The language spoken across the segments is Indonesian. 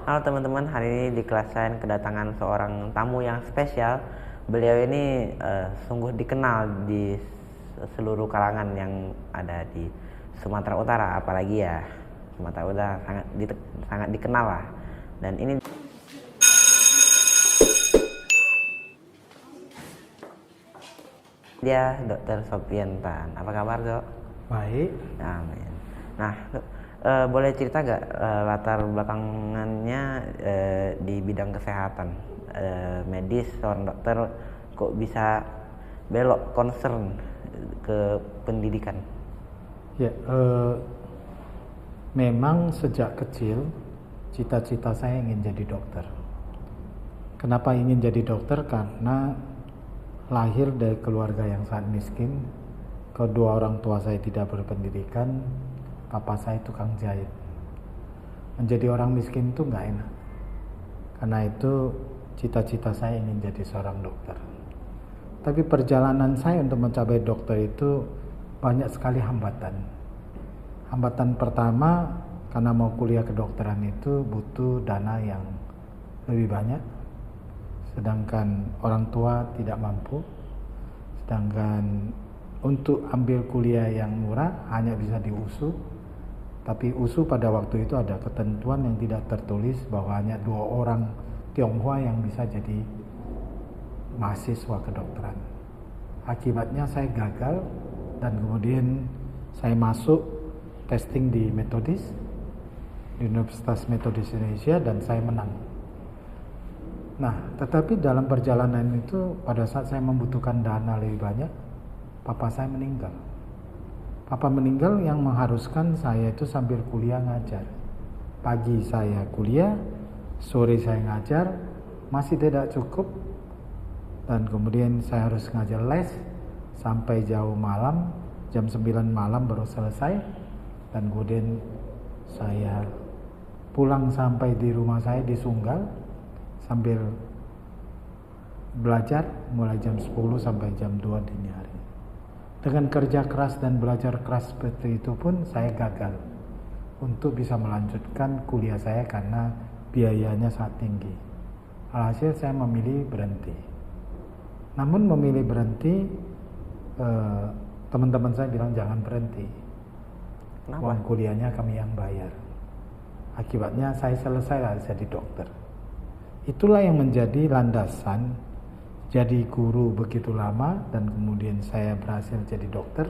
Halo teman-teman, hari ini di kelas saya kedatangan seorang tamu yang spesial. Beliau ini sungguh dikenal di seluruh kalangan yang ada di Sumatera Utara, apalagi ya Sumatera Utara sangat dikenal lah. Dan ini dia Dr. Sofian Tan. Apa kabar, Dok? Baik. Amin. Nah, boleh cerita gak latar belakangannya di bidang kesehatan medis, seorang dokter kok bisa belok concern ke pendidikan? Ya, memang sejak kecil cita-cita saya ingin jadi dokter. Kenapa ingin jadi dokter? Karena lahir dari keluarga yang sangat miskin. Kedua orang tua saya tidak berpendidikan. Papa saya tukang jahit. Menjadi orang miskin itu nggak enak. Karena itu cita-cita saya ingin jadi seorang dokter. Tapi perjalanan saya untuk mencapai dokter itu banyak sekali hambatan. Hambatan pertama, karena mau kuliah kedokteran itu butuh dana yang lebih banyak. Sedangkan orang tua tidak mampu. Sedangkan untuk ambil kuliah yang murah hanya bisa di USU. Tapi USU pada waktu itu ada ketentuan yang tidak tertulis bahwa hanya 2 orang Tionghoa yang bisa jadi mahasiswa kedokteran. Akibatnya saya gagal dan kemudian saya masuk testing di Metodis, di Universitas Metodis Indonesia, dan saya menang. Nah, tetapi dalam perjalanan itu pada saat saya membutuhkan dana lebih banyak, papa saya meninggal. Papa meninggal yang mengharuskan saya itu sambil kuliah ngajar. Pagi saya kuliah, sore saya ngajar, masih tidak cukup. Dan kemudian saya harus ngajar les sampai jauh malam, jam 9 malam baru selesai. Dan kemudian saya pulang sampai di rumah saya di Sunggal sambil belajar mulai jam 10 sampai jam 2 dini hari. Dengan kerja keras dan belajar keras seperti itu pun saya gagal untuk bisa melanjutkan kuliah saya karena biayanya sangat tinggi. Alhasil saya memilih berhenti. Namun memilih berhenti, teman-teman saya bilang jangan berhenti. Kenapa? Uang kuliahnya kami yang bayar. Akibatnya saya selesai jadi dokter. Itulah yang menjadi landasan jadi guru begitu lama, dan kemudian saya berhasil jadi dokter.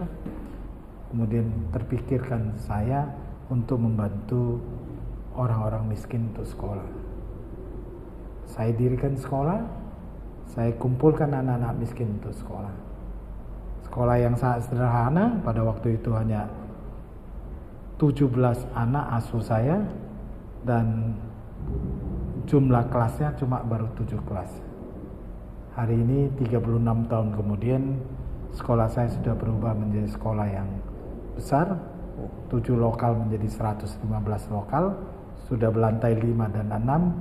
Kemudian terpikirkan saya untuk membantu orang-orang miskin untuk sekolah. Saya dirikan sekolah, saya kumpulkan anak-anak miskin untuk sekolah. Sekolah yang sangat sederhana, pada waktu itu hanya 17 anak asuh saya, dan jumlah kelasnya cuma baru 7 kelas. Hari ini 36 tahun kemudian, sekolah saya sudah berubah menjadi sekolah yang besar. 7 lokal menjadi 115 lokal, sudah berlantai 5 dan 6,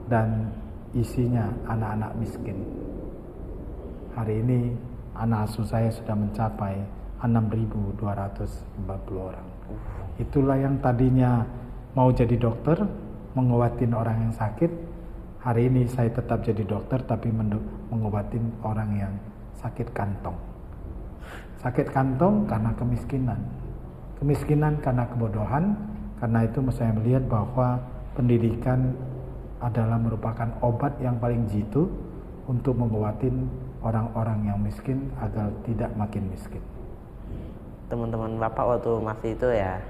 dan isinya anak-anak miskin. Hari ini anak asuh saya sudah mencapai 6.250 orang. Itulah yang tadinya mau jadi dokter, mengobatin orang yang sakit. Hari ini saya tetap jadi dokter tapi mengobatin orang yang sakit kantong. Sakit kantong karena kemiskinan. Kemiskinan karena kebodohan. Karena itu saya melihat bahwa pendidikan adalah merupakan obat yang paling jitu untuk mengobatin orang-orang yang miskin agar tidak makin miskin. Teman-teman Bapak waktu masih itu ya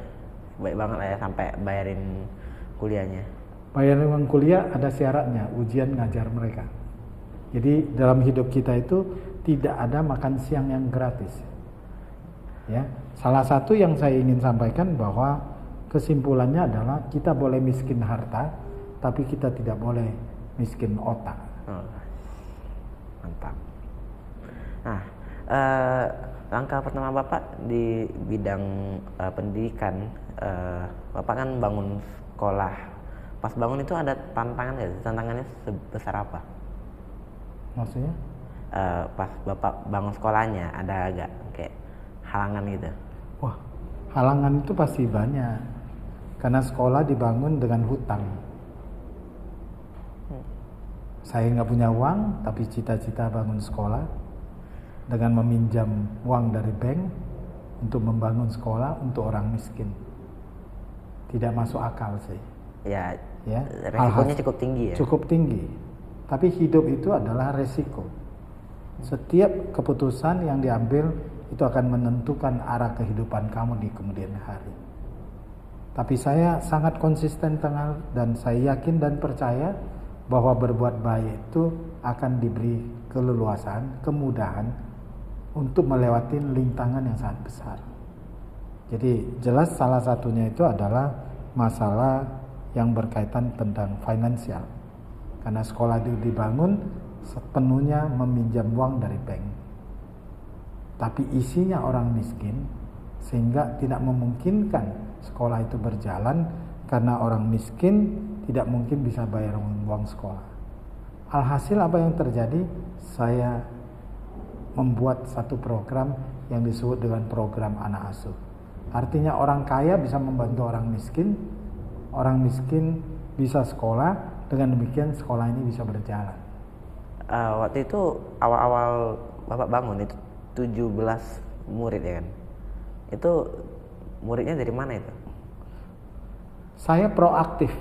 baik banget lah ya, sampai bayarin kuliahnya. Bayar uang kuliah ada syaratnya, ujian ngajar mereka. Jadi dalam hidup kita itu tidak ada makan siang yang gratis. Ya, salah satu yang saya ingin sampaikan bahwa kesimpulannya adalah kita boleh miskin harta, tapi kita tidak boleh miskin otak. Mantap. Nah, langkah pertama Bapak di bidang pendidikan, Bapak kan bangun sekolah. Pas bangun itu ada tantangan nggak? Tantangannya sebesar apa? Maksudnya? Pas Bapak bangun sekolahnya ada agak kayak halangan gitu? Wah, halangan itu pasti banyak. Karena sekolah dibangun dengan hutang. Saya nggak punya uang, tapi cita-cita bangun sekolah dengan meminjam uang dari bank untuk membangun sekolah untuk orang miskin. Tidak masuk akal sih. Ya, Ya, resikonya cukup tinggi ya. Cukup tinggi. Tapi hidup itu adalah resiko. Setiap keputusan yang diambil itu akan menentukan arah kehidupan kamu di kemudian hari. Tapi saya sangat konsisten dan saya yakin dan percaya bahwa berbuat baik itu akan diberi keleluasan, kemudahan untuk melewati rintangan yang sangat besar. Jadi jelas salah satunya itu adalah masalah yang berkaitan tentang finansial. Karena sekolah itu dibangun sepenuhnya meminjam uang dari bank. Tapi isinya orang miskin sehingga tidak memungkinkan sekolah itu berjalan karena orang miskin tidak mungkin bisa bayar uang sekolah. Alhasil apa yang terjadi? Saya membuat satu program yang disebut dengan program anak asuh. Artinya orang kaya bisa membantu orang miskin bisa sekolah, dengan demikian sekolah ini bisa berjalan. Waktu itu awal-awal Bapak bangun itu 17 murid ya kan? Itu muridnya dari mana itu? Saya proaktif.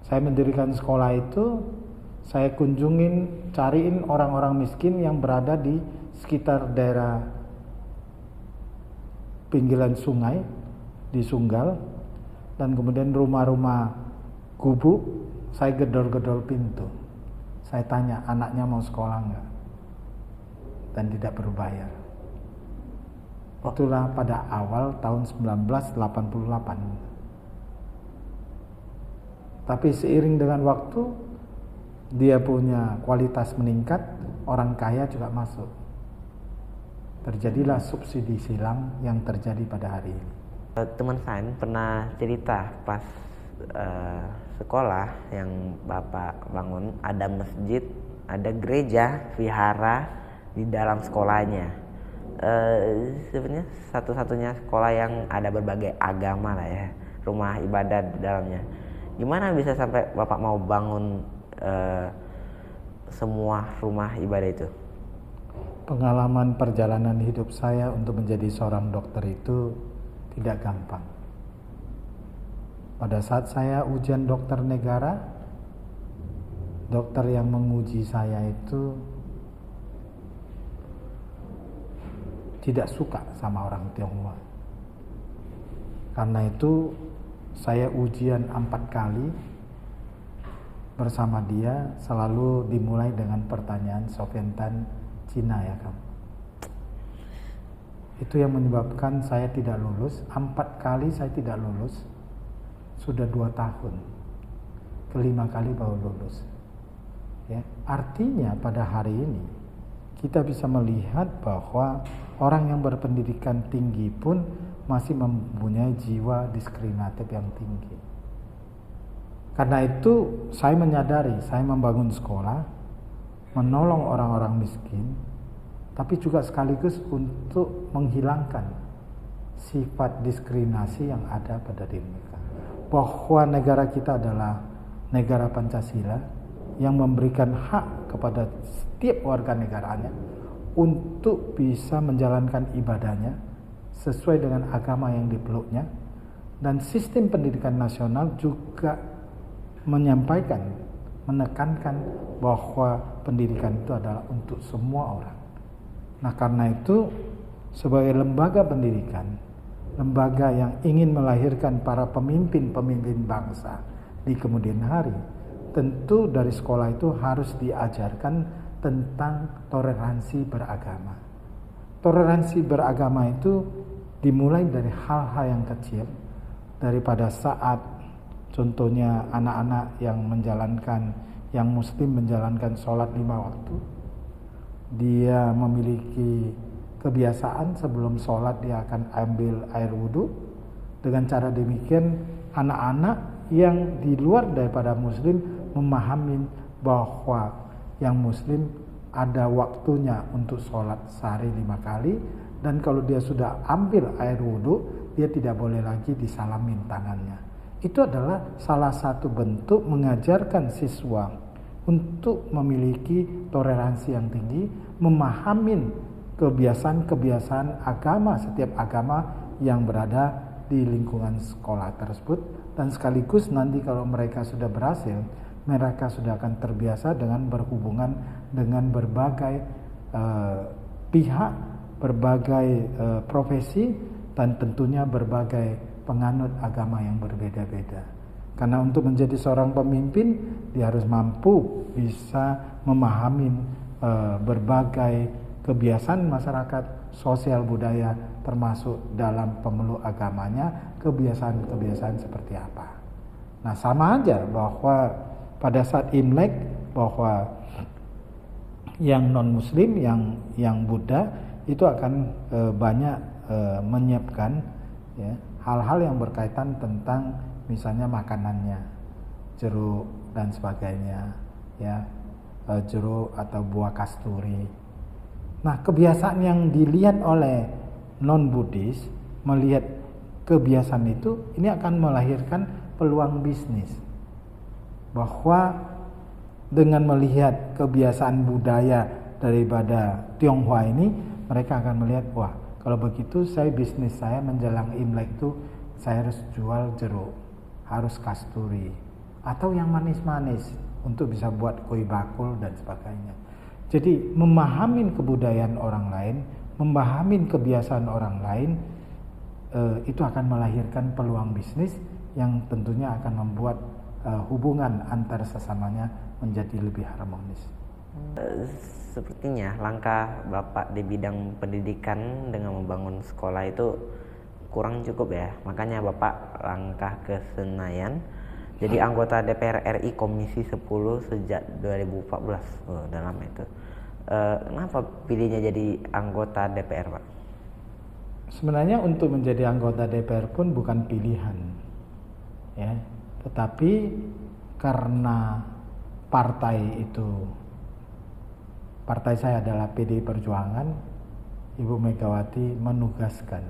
Saya mendirikan sekolah itu, saya kunjungin, cariin orang-orang miskin yang berada di sekitar daerah pinggiran sungai di Sunggal, dan kemudian rumah-rumah gubuk saya gedor-gedor pintu. Saya tanya anaknya mau sekolah enggak, dan tidak berbayar. Itulah pada awal tahun 1988. Tapi seiring dengan waktu dia punya kualitas meningkat, orang kaya juga masuk. Terjadilah subsidi silang yang terjadi pada hari ini. Teman saya pernah cerita pas sekolah yang Bapak bangun ada masjid, ada gereja, vihara di dalam sekolahnya. Sebenarnya satu-satunya sekolah yang ada berbagai agama lah ya, rumah ibadah di dalamnya. Gimana bisa sampai Bapak mau bangun semua rumah ibadah itu? Pengalaman perjalanan hidup saya untuk menjadi seorang dokter itu tidak gampang. Pada saat saya ujian dokter negara, dokter yang menguji saya itu tidak suka sama orang Tionghoa. Karena itu saya ujian 4 kali bersama dia, selalu dimulai dengan pertanyaan Sofiantan Cina ya kamu. Itu yang menyebabkan saya tidak lulus. 4 kali saya tidak lulus. Sudah 2 tahun. Kelima kali baru lulus. Ya, artinya pada hari ini kita bisa melihat bahwa orang yang berpendidikan tinggi pun masih mempunyai jiwa diskriminatif yang tinggi. Karena itu saya menyadari, saya membangun sekolah, menolong orang-orang miskin, tapi juga sekaligus untuk menghilangkan sifat diskriminasi yang ada pada diri mereka. Bahwa negara kita adalah negara Pancasila yang memberikan hak kepada setiap warga negaranya untuk bisa menjalankan ibadahnya sesuai dengan agama yang dipeluknya, dan sistem pendidikan nasional juga menyampaikan, menekankan bahwa pendidikan itu adalah untuk semua orang. Nah, karena itu sebagai lembaga pendidikan, lembaga yang ingin melahirkan para pemimpin-pemimpin bangsa di kemudian hari, tentu dari sekolah itu harus diajarkan tentang toleransi beragama. Toleransi beragama itu dimulai dari hal-hal yang kecil, daripada saat contohnya anak-anak yang muslim menjalankan sholat 5 waktu. Dia memiliki kebiasaan sebelum sholat dia akan ambil air wudhu. Dengan cara demikian anak-anak yang di luar daripada muslim memahami bahwa yang muslim ada waktunya untuk sholat sehari 5 kali, dan kalau dia sudah ambil air wudhu dia tidak boleh lagi disalamin tangannya. Itu adalah salah satu bentuk mengajarkan siswa untuk memiliki toleransi yang tinggi, memahamin kebiasaan-kebiasaan agama, setiap agama yang berada di lingkungan sekolah tersebut, dan sekaligus nanti kalau mereka sudah berhasil, mereka sudah akan terbiasa dengan berhubungan dengan berbagai pihak, berbagai profesi, dan tentunya berbagai penganut agama yang berbeda-beda. Karena untuk menjadi seorang pemimpin, dia harus mampu bisa memahami berbagai kebiasaan masyarakat, sosial budaya, termasuk dalam pemeluk agamanya, kebiasaan-kebiasaan seperti apa. Nah, sama aja bahwa pada saat Imlek, bahwa yang non-Muslim, yang Buddha itu akan banyak menyiapkan ya, hal-hal yang berkaitan tentang misalnya makanannya, jeruk dan sebagainya, ya, jeruk atau buah kasturi. Nah, kebiasaan yang dilihat oleh non-Buddhis, melihat kebiasaan itu, ini akan melahirkan peluang bisnis. Bahwa dengan melihat kebiasaan budaya daripada Tionghoa ini, mereka akan melihat, wah, kalau begitu bisnis saya menjelang Imlek itu saya harus jual jeruk, harus kasturi, atau yang manis-manis untuk bisa buat kue bakul dan sebagainya. Jadi memahami kebudayaan orang lain, memahami kebiasaan orang lain, itu akan melahirkan peluang bisnis yang tentunya akan membuat hubungan antar sesamanya menjadi lebih harmonis. Sepertinya langkah Bapak di bidang pendidikan dengan membangun sekolah itu kurang cukup ya. Makanya Bapak langkah ke Senayan jadi anggota DPR RI Komisi 10 sejak 2014. Udah lama itu. Kenapa pilihnya jadi anggota DPR, Pak? Sebenarnya untuk menjadi anggota DPR pun bukan pilihan, ya. Tetapi karena partai saya adalah PDI Perjuangan, Ibu Megawati menugaskan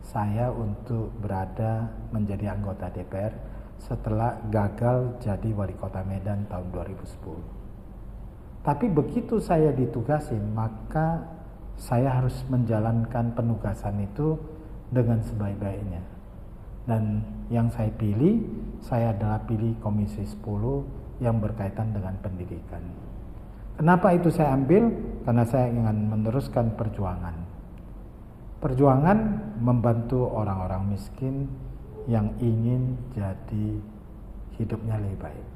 saya untuk berada menjadi anggota DPR setelah gagal jadi wali kota Medan tahun 2010. Tapi begitu saya ditugasin, maka saya harus menjalankan penugasan itu dengan sebaik-baiknya. Dan yang saya pilih, saya adalah pilih Komisi 10 yang berkaitan dengan pendidikan. Kenapa itu saya ambil? Karena saya ingin meneruskan perjuangan. Perjuangan membantu orang-orang miskin yang ingin jadi hidupnya lebih baik.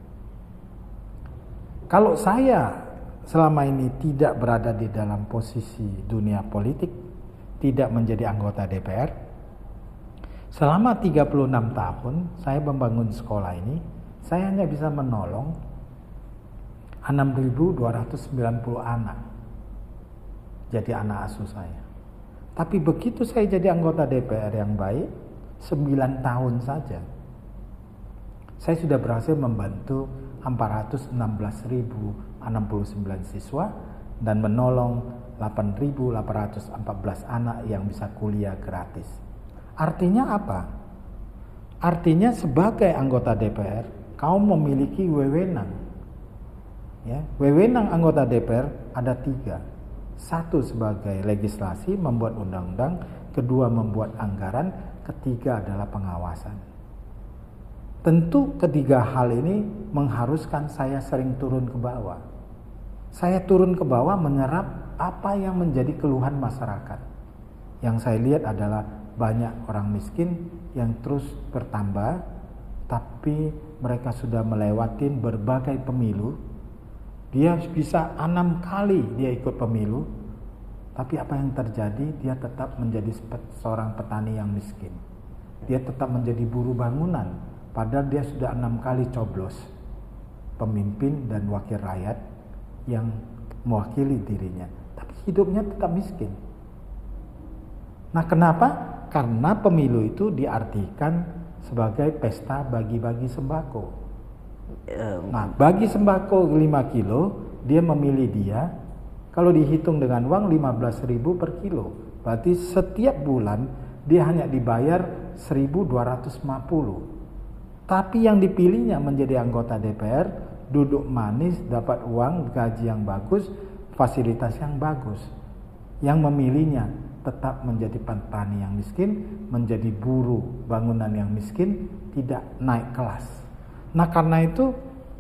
Kalau saya selama ini tidak berada di dalam posisi dunia politik, tidak menjadi anggota DPR, selama 36 tahun saya membangun sekolah ini, saya hanya bisa menolong 6.290 anak jadi anak asuh saya. Tapi begitu saya jadi anggota DPR yang baik, 9 tahun saja, saya sudah berhasil membantu 416.069 siswa dan menolong 8.814 anak yang bisa kuliah gratis. Artinya apa? Artinya sebagai anggota DPR, kau memiliki wewenang. Ya, wewenang anggota DPR ada 3. 1 sebagai legislasi, membuat undang-undang. 2 membuat anggaran. 3 adalah pengawasan. Tentu ketiga hal ini mengharuskan saya sering turun ke bawah. Saya turun ke bawah menyerap apa yang menjadi keluhan masyarakat. Yang saya lihat adalah banyak orang miskin yang terus bertambah, tapi mereka sudah melewati berbagai pemilu. Dia bisa 6 kali dia ikut pemilu, tapi apa yang terjadi? Dia tetap menjadi seorang petani yang miskin. Dia tetap menjadi buruh bangunan. Padahal dia sudah 6 kali coblos pemimpin dan wakil rakyat yang mewakili dirinya, tapi hidupnya tetap miskin. Nah, kenapa? Karena pemilu itu diartikan sebagai pesta bagi-bagi sembako. Nah, bagi sembako 5 kilo, dia memilih dia, kalau dihitung dengan uang 15.000 per kilo, berarti setiap bulan dia hanya dibayar 1.250. Tapi yang dipilihnya menjadi anggota DPR duduk manis, dapat uang, gaji yang bagus, fasilitas yang bagus. Yang memilihnya tetap menjadi petani yang miskin, menjadi buruh bangunan yang miskin, tidak naik kelas. Nah, karena itu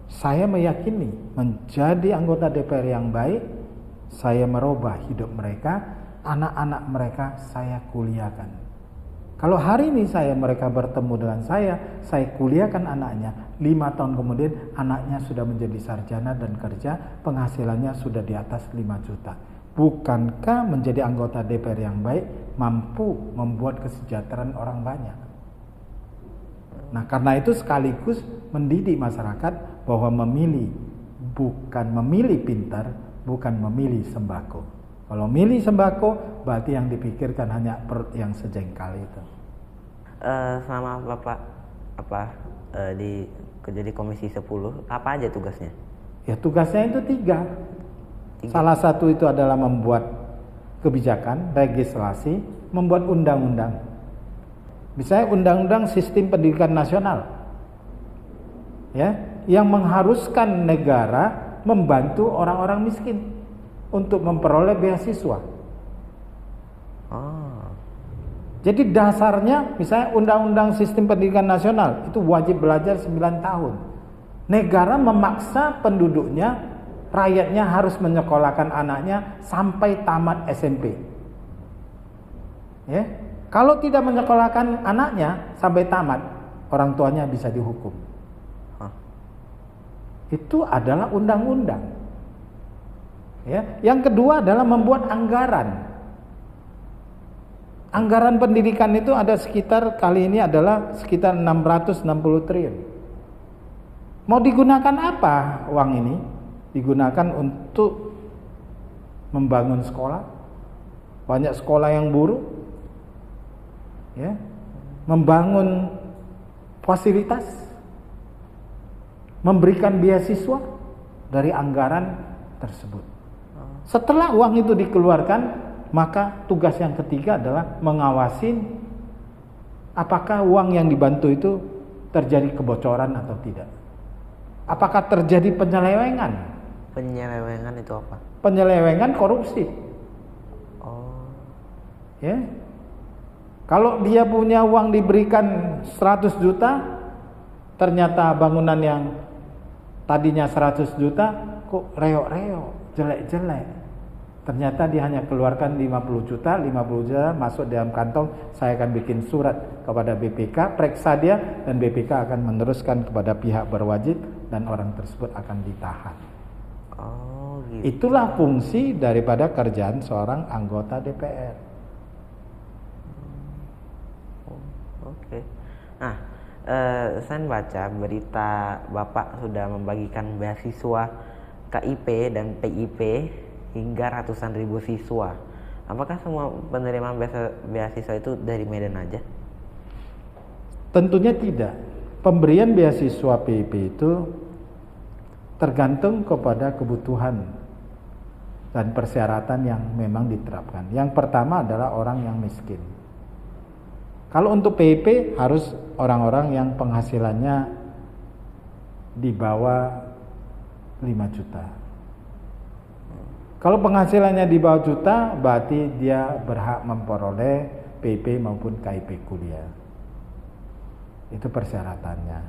saya meyakini menjadi anggota DPR yang baik, saya merubah hidup mereka, anak-anak mereka saya kuliahkan. Kalau hari ini mereka bertemu dengan saya kuliahkan anaknya, 5 tahun kemudian anaknya sudah menjadi sarjana dan kerja, penghasilannya sudah di atas 5 juta. Bukankah menjadi anggota DPR yang baik mampu membuat kesejahteraan orang banyak? Nah, karena itu sekaligus mendidik masyarakat bahwa memilih bukan memilih pintar, bukan memilih sembako. Kalau milih sembako, berarti yang dipikirkan hanya perut yang sejengkal itu. Selama Bapak jadi Komisi 10, apa aja tugasnya? Ya, tugasnya itu tiga. Salah satu itu adalah membuat kebijakan, legislasi, membuat undang-undang. Misalnya undang-undang sistem pendidikan nasional, ya, yang mengharuskan negara membantu orang-orang miskin untuk memperoleh beasiswa. Jadi dasarnya misalnya undang-undang sistem pendidikan nasional itu wajib belajar 9 tahun. Negara memaksa penduduknya, rakyatnya harus menyekolahkan anaknya sampai tamat SMP. Ya. Kalau tidak menyekolahkan anaknya sampai tamat, orang tuanya bisa dihukum. Itu adalah undang-undang. Ya. Yang kedua adalah membuat anggaran. Anggaran pendidikan itu ada sekitar, kali ini adalah sekitar 660 triliun. Mau digunakan apa uang ini? Digunakan untuk membangun sekolah. Banyak sekolah yang buruk. Ya. Membangun fasilitas. Memberikan beasiswa dari anggaran tersebut. Setelah uang itu dikeluarkan, maka tugas yang ketiga adalah mengawasi apakah uang yang dibantu itu terjadi kebocoran atau tidak. Apakah terjadi penyelewengan? Penyelewengan itu apa? Penyelewengan korupsi. Ya. Kalau dia punya uang diberikan 100 juta, ternyata bangunan yang tadinya 100 juta kok reok-reok, jelek-jelek. Ternyata dia hanya keluarkan 50 juta masuk dalam kantong. Saya akan bikin surat kepada BPK, periksa dia, dan BPK akan meneruskan kepada pihak berwajib dan orang tersebut akan ditahan. Gitu. Itulah fungsi daripada kerjaan seorang anggota DPR. Oke. Nah, saya baca berita Bapak sudah membagikan beasiswa KIP dan PIP hingga ratusan ribu siswa. Apakah semua penerima beasiswa itu dari Medan aja? Tentunya tidak. Pemberian beasiswa PIP itu tergantung kepada kebutuhan dan persyaratan yang memang diterapkan. Yang pertama adalah orang yang miskin. Kalau untuk PIP harus orang-orang yang penghasilannya di bawah 5 juta. Kalau penghasilannya di bawah juta, berarti dia berhak memperoleh PIP maupun KIP kuliah. Itu persyaratannya.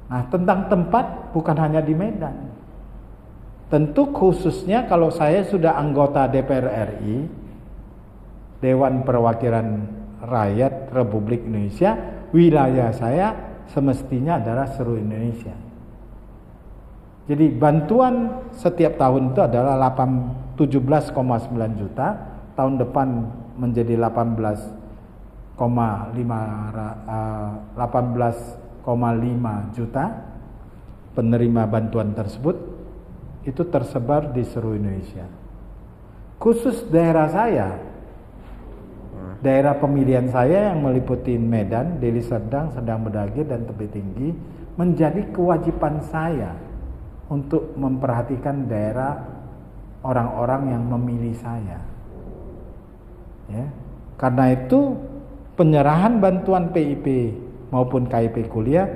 Nah, tentang tempat bukan hanya di Medan. Tentu khususnya kalau saya sudah anggota DPR RI, Dewan Perwakilan Rakyat Republik Indonesia, wilayah saya semestinya adalah seluruh Indonesia. Jadi bantuan setiap tahun itu adalah 17,9 juta, tahun depan menjadi 18,5 juta penerima bantuan tersebut. Itu tersebar di seluruh Indonesia. Khusus daerah saya, daerah pemilihan saya yang meliputi Medan, Deli Serdang, Serdang Bedagai, dan Tebet Tinggi, menjadi kewajiban saya untuk memperhatikan daerah orang-orang yang memilih saya. Ya. Karena itu penyerahan bantuan PIP maupun KIP kuliah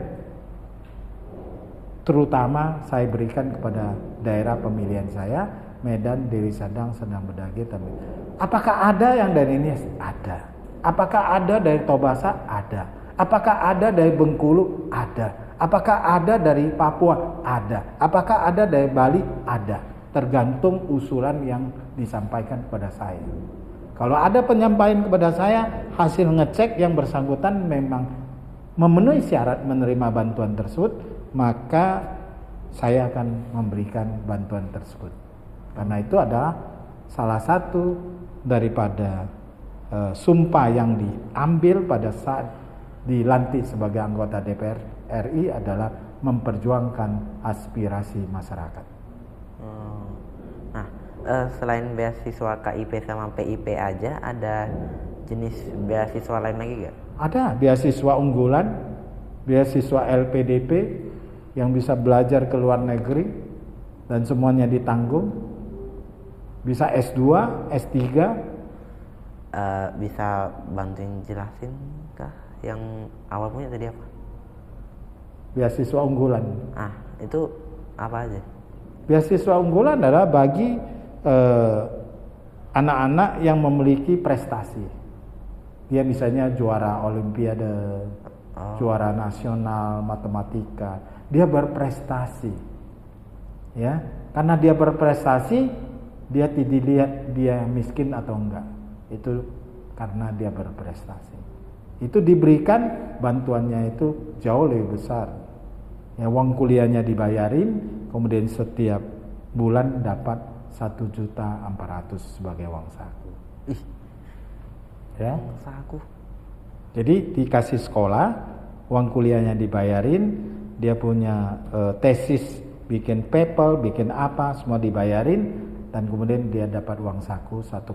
terutama saya berikan kepada daerah pemilihan saya, Medan, Deli Serdang, Serdang Bedagai, apakah ada yang dari ini? Ada. Apakah ada dari Tobasa? Ada. Apakah ada dari Bengkulu? Ada. Apakah ada dari Papua? Ada. Apakah ada dari Bali? Ada. Tergantung usulan yang disampaikan kepada saya. Kalau ada penyampaian kepada saya, hasil ngecek yang bersangkutan memang memenuhi syarat menerima bantuan tersebut, maka saya akan memberikan bantuan tersebut. Karena itu adalah salah satu daripada sumpah yang diambil pada saat dilantik sebagai anggota DPR RI adalah memperjuangkan aspirasi masyarakat. Nah, selain beasiswa KIP sama PIP aja, ada jenis beasiswa lain lagi nggak? Ada beasiswa unggulan, beasiswa LPDP yang bisa belajar ke luar negeri dan semuanya ditanggung. Bisa S2, S3. Bisa bantuin jelasin kah yang awal punya tadi apa? Beasiswa unggulan. Itu apa aja? Beasiswa unggulan adalah bagi anak-anak yang memiliki prestasi. Dia misalnya juara olimpiade, juara nasional matematika, dia berprestasi. Ya, karena dia berprestasi, dia tidak dilihat dia miskin atau enggak. Itu karena dia berprestasi. Itu diberikan bantuannya itu jauh lebih besar. Ya, uang kuliahnya dibayarin, kemudian setiap bulan dapat 1.400.000 sebagai uang saku. Ya, uang saku. Jadi dikasih sekolah, uang kuliahnya dibayarin, dia punya tesis, bikin paper, bikin apa, semua dibayarin, dan kemudian dia dapat uang saku 1,4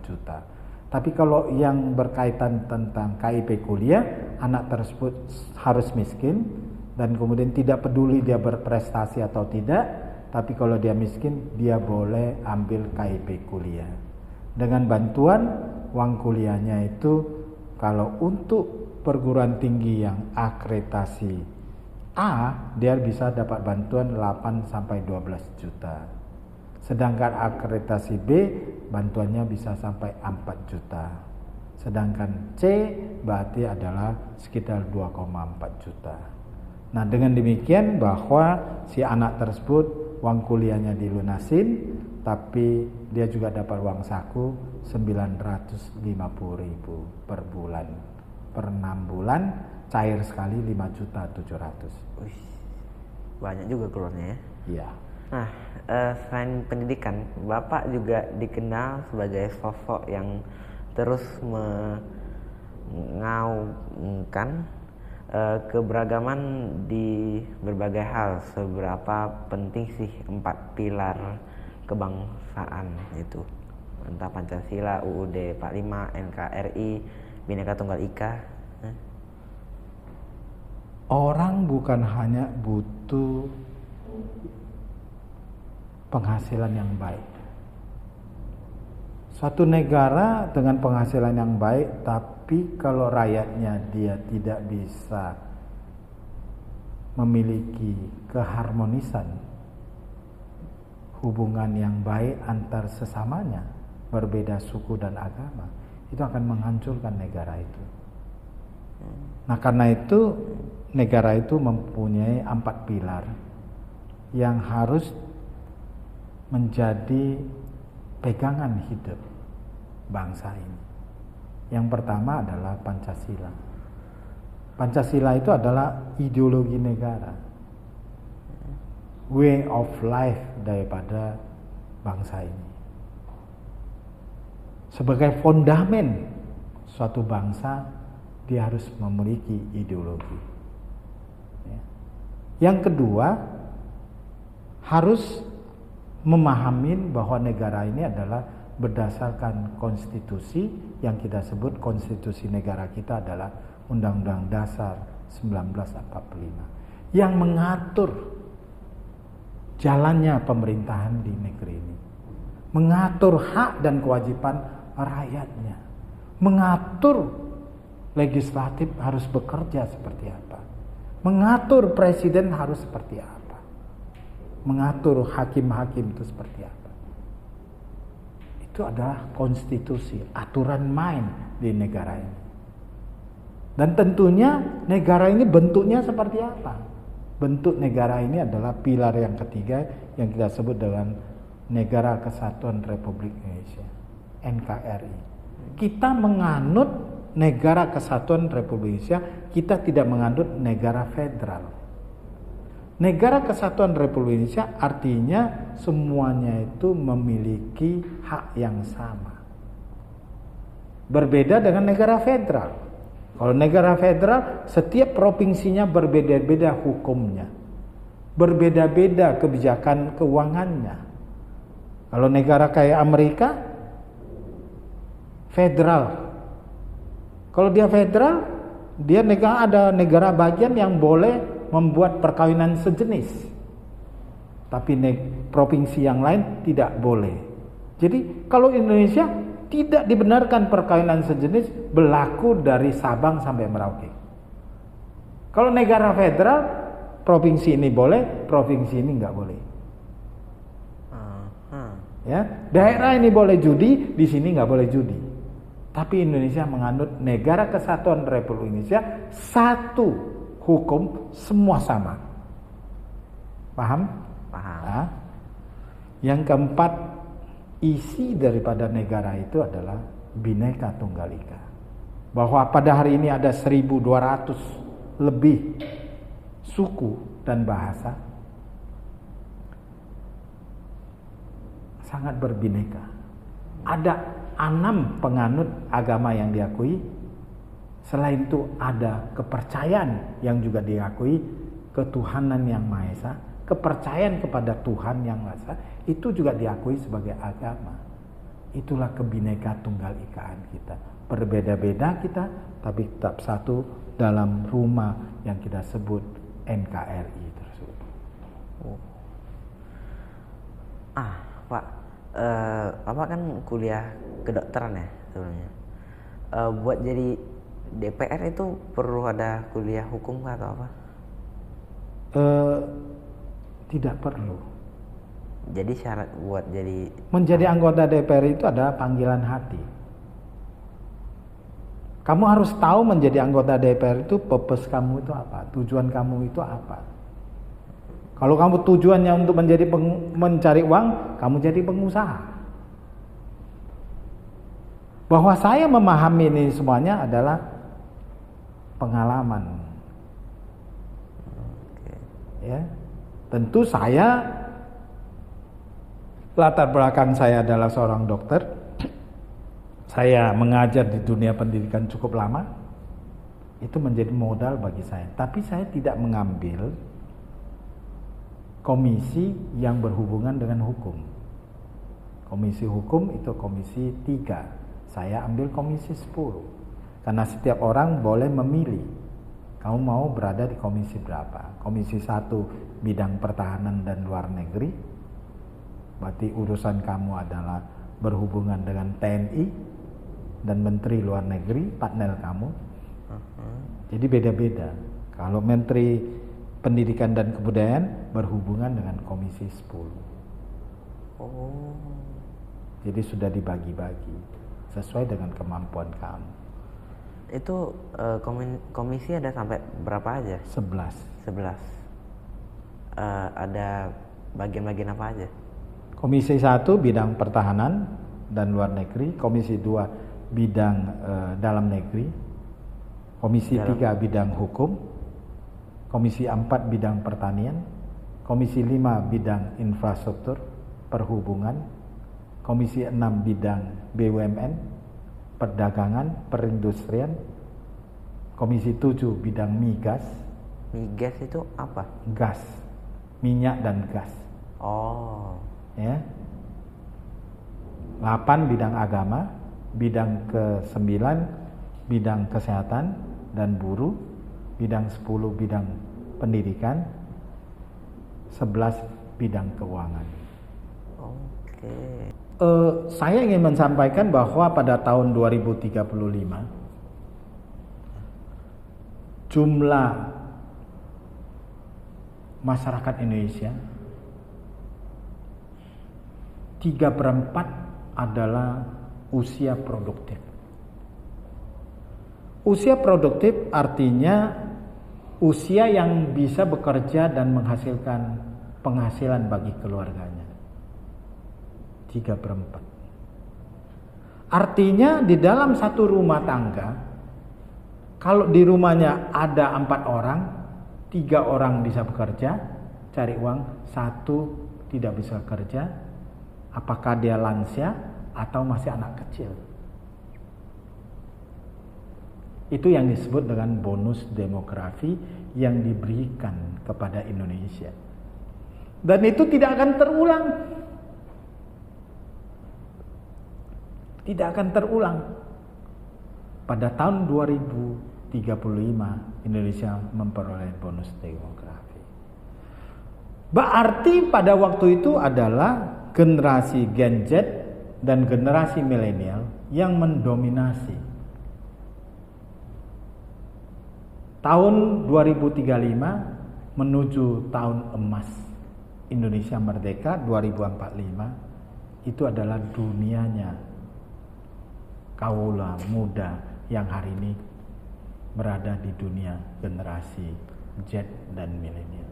juta. Tapi kalau yang berkaitan tentang KIP kuliah, anak tersebut harus miskin dan kemudian tidak peduli dia berprestasi atau tidak, tapi kalau dia miskin dia boleh ambil KIP kuliah. Dengan bantuan uang kuliahnya itu, kalau untuk perguruan tinggi yang akreditasi A, dia bisa dapat bantuan 8 sampai 12 juta. Sedangkan akreditasi B bantuannya bisa sampai 4 juta. Sedangkan C berarti adalah sekitar 2,4 juta. Nah, dengan demikian bahwa si anak tersebut uang kuliahnya dilunasin, tapi dia juga dapat uang saku 950.000 per bulan. Per 6 bulan cair sekali 5.700.000. Banyak juga keluarnya ya. Iya. Nah, selain pendidikan, Bapak juga dikenal sebagai sosok yang terus mengaungkan keberagaman di berbagai hal. Seberapa penting sih 4 pilar kebangsaan itu? Entah Pancasila, UUD 45, NKRI, Bhinneka Tunggal Ika. Orang bukan hanya butuh penghasilan yang baik. Suatu negara dengan penghasilan yang baik, tapi kalau rakyatnya dia tidak bisa memiliki keharmonisan, hubungan yang baik antar sesamanya, berbeda suku dan agama, itu akan menghancurkan negara itu. Nah, karena itu negara itu mempunyai 4 pilar yang harus menjadi pegangan hidup bangsa ini. Yang pertama adalah Pancasila. Pancasila itu adalah ideologi negara, way of life daripada bangsa ini. Sebagai fondamen suatu bangsa, dia harus memiliki ideologi. Yang kedua, harus memahami bahwa negara ini adalah berdasarkan konstitusi yang kita sebut konstitusi negara kita adalah Undang-Undang Dasar 1945 yang mengatur jalannya pemerintahan di negeri ini, mengatur hak dan kewajiban rakyatnya, mengatur legislatif harus bekerja seperti apa, mengatur presiden harus seperti apa, mengatur hakim-hakim itu seperti apa. Itu adalah konstitusi, aturan main di negara ini. Dan tentunya negara ini bentuknya seperti apa? Bentuk negara ini adalah pilar yang ketiga yang kita sebut dengan Negara Kesatuan Republik Indonesia, NKRI. Kita menganut Negara Kesatuan Republik Indonesia, kita tidak menganut negara federal. Negara Kesatuan Republik Indonesia artinya semuanya itu memiliki hak yang sama. Berbeda dengan negara federal. Kalau negara federal, setiap provinsinya berbeda-beda hukumnya. Berbeda-beda kebijakan keuangannya. Kalau negara kayak Amerika, federal. Kalau dia federal, dia ada negara bagian yang boleh membuat perkawinan sejenis. Tapi provinsi yang lain tidak boleh. Jadi kalau Indonesia tidak dibenarkan perkawinan sejenis berlaku dari Sabang sampai Merauke. Kalau negara federal, provinsi ini boleh, provinsi ini nggak boleh. Ya, daerah ini boleh judi, di sini nggak boleh judi. Tapi Indonesia menganut Negara Kesatuan Republik Indonesia, satu hukum, semua sama. Paham? Paham. Nah, yang keempat, isi daripada negara itu adalah Bhinneka Tunggal Ika. Bahwa pada hari ini ada 1.200 lebih suku dan bahasa. Sangat berbineka. Ada 6 penganut agama yang diakui. Selain itu ada kepercayaan yang juga diakui, ketuhanan yang Maha Esa, kepercayaan kepada Tuhan yang Maha Esa itu juga diakui sebagai agama. Itulah kebineka tunggal ikaan kita. Berbeda-beda kita, tapi tetap satu dalam rumah yang kita sebut NKRI tersebut. Pak, Bapak kan kuliah kedokteran ya sebelumnya. Buat jadi DPR itu perlu ada kuliah hukum atau apa? Tidak perlu. Jadi syarat buat menjadi anggota DPR itu adalah panggilan hati. Kamu harus tahu menjadi anggota DPR itu purpose kamu itu apa, tujuan kamu itu apa. Kalau kamu tujuannya untuk mencari uang, kamu jadi pengusaha. Bahwa saya memahami ini semuanya adalah pengalaman. Ya, tentu saya latar belakang saya adalah seorang dokter. Saya mengajar di dunia pendidikan cukup lama. Itu menjadi modal bagi saya. Tapi saya tidak mengambil komisi yang berhubungan dengan hukum. Komisi hukum itu komisi 3. Saya ambil komisi 10. Karena setiap orang boleh memilih. Kamu mau berada di komisi berapa? Komisi 1 bidang pertahanan dan luar negeri. Berarti urusan kamu adalah berhubungan dengan TNI dan Menteri Luar Negeri, partner kamu. Jadi beda-beda. Kalau Menteri Pendidikan dan Kebudayaan berhubungan dengan komisi 10. Jadi sudah dibagi-bagi sesuai dengan kemampuan kamu. Itu komisi ada sampai berapa aja? 11. Ada bagian-bagian apa aja? Komisi 1 bidang pertahanan dan luar negeri, komisi 2 bidang dalam negeri, komisi 3 bidang hukum, komisi 4 bidang pertanian, komisi 5 bidang infrastruktur, perhubungan, komisi 6 bidang BUMN, perdagangan, perindustrian, komisi 7 bidang migas. Migas itu apa? Gas, minyak dan gas. Ya. 8 bidang agama, bidang ke-9 bidang kesehatan dan buruh, bidang 10 bidang pendidikan, 11 bidang keuangan. Saya ingin menyampaikan bahwa pada tahun 2035 jumlah masyarakat Indonesia 3/4 adalah usia produktif. Usia produktif artinya usia yang bisa bekerja dan menghasilkan penghasilan bagi keluarganya. 3/4. Artinya di dalam satu rumah tangga, kalau di rumahnya ada 4 orang, 3 orang bisa bekerja, cari uang, 1 tidak bisa kerja. Apakah dia lansia atau masih anak kecil? Itu yang disebut dengan bonus demografi yang diberikan kepada Indonesia. Dan itu tidak akan terulang. Tidak akan terulang. Pada tahun 2035 Indonesia memperoleh bonus demografi. Berarti pada waktu itu adalah generasi Gen Z dan generasi milenial yang mendominasi. Tahun 2035 menuju tahun emas Indonesia merdeka 2045 itu adalah dunianya kaula muda yang hari ini berada di dunia generasi Z dan milenial.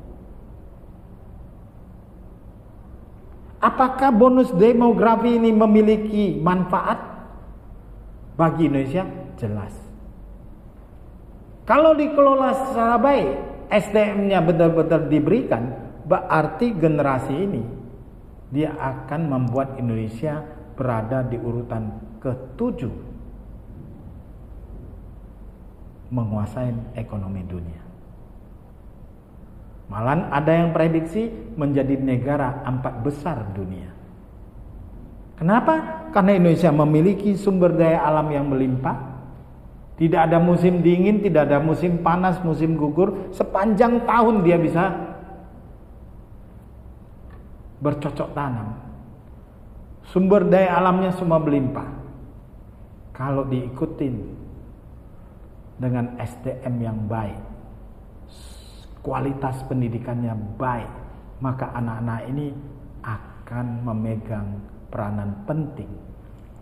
Apakah bonus demografi ini memiliki manfaat bagi Indonesia? Jelas. Kalau dikelola secara baik, SDM-nya benar-benar diberikan, berarti generasi ini dia akan membuat Indonesia berada di urutan ke-7 menguasai ekonomi dunia. Malah ada yang prediksi menjadi negara 4 besar dunia. Kenapa? Karena Indonesia memiliki sumber daya alam yang melimpah. Tidak ada musim dingin, tidak ada musim panas, musim gugur. Sepanjang tahun dia bisa bercocok tanam. Sumber daya alamnya semua melimpah. Kalau diikutin dengan SDM yang baik, kualitas pendidikannya baik, maka anak-anak ini akan memegang peranan penting.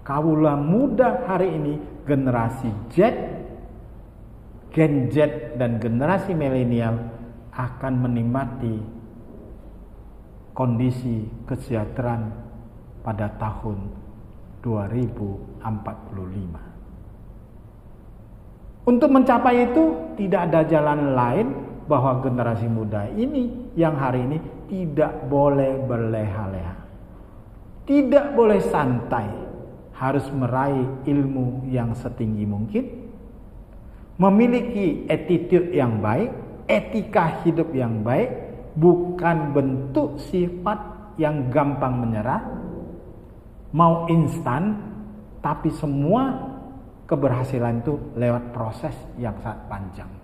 Kaula muda hari ini, generasi Z, Gen Z dan generasi milenial akan menikmati kondisi kesejahteraan pada tahun 2045. Untuk mencapai itu tidak ada jalan lain bahwa generasi muda ini yang hari ini tidak boleh berleha-leha. Tidak boleh santai. Harus meraih ilmu yang setinggi mungkin, memiliki attitude yang baik, etika hidup yang baik, bukan bentuk sifat yang gampang menyerah, mau instan, tapi semua keberhasilan itu lewat proses yang sangat panjang.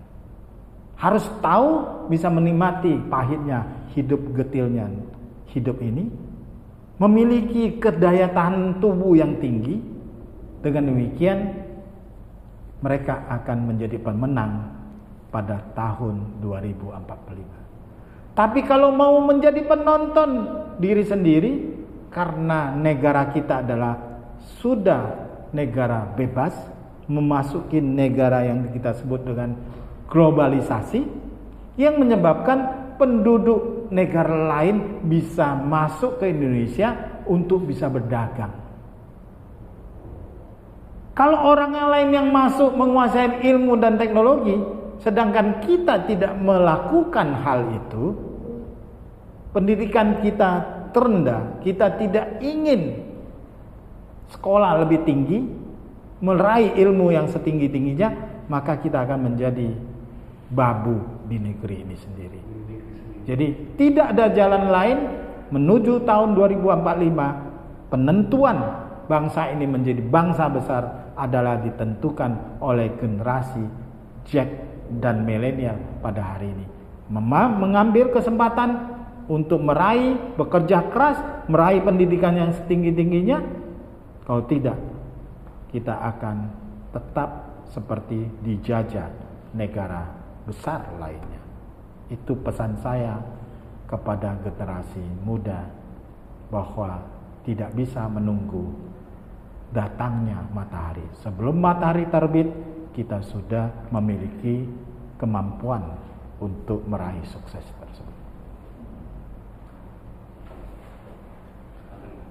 Harus tahu bisa menikmati pahitnya hidup, getilnya hidup ini, memiliki kedaya tahan tubuh yang tinggi. Dengan demikian mereka akan menjadi pemenang pada tahun 2045. Tapi kalau mau menjadi penonton diri sendiri, karena negara kita adalah sudah negara bebas, memasuki negara yang kita sebut dengan globalisasi, yang menyebabkan penduduk negara lain bisa masuk ke Indonesia untuk bisa berdagang. Kalau orang yang lain yang masuk menguasai ilmu dan teknologi, sedangkan kita tidak melakukan hal itu, pendidikan kita terendah, kita tidak ingin sekolah lebih tinggi, meraih ilmu yang setinggi-tingginya, maka kita akan menjadi babu di negeri ini sendiri. Jadi tidak ada jalan lain menuju tahun 2045. Penentuan bangsa ini menjadi bangsa besar adalah ditentukan oleh generasi Z dan milenial pada hari ini. Mengambil kesempatan untuk meraih, bekerja keras, meraih pendidikan yang setinggi-tingginya. Kalau tidak, kita akan tetap seperti dijajah negara besar lainnya. Itu pesan saya kepada generasi muda bahwa tidak bisa menunggu datangnya matahari. Sebelum matahari terbit, kita sudah memiliki kemampuan untuk meraih sukses tersebut.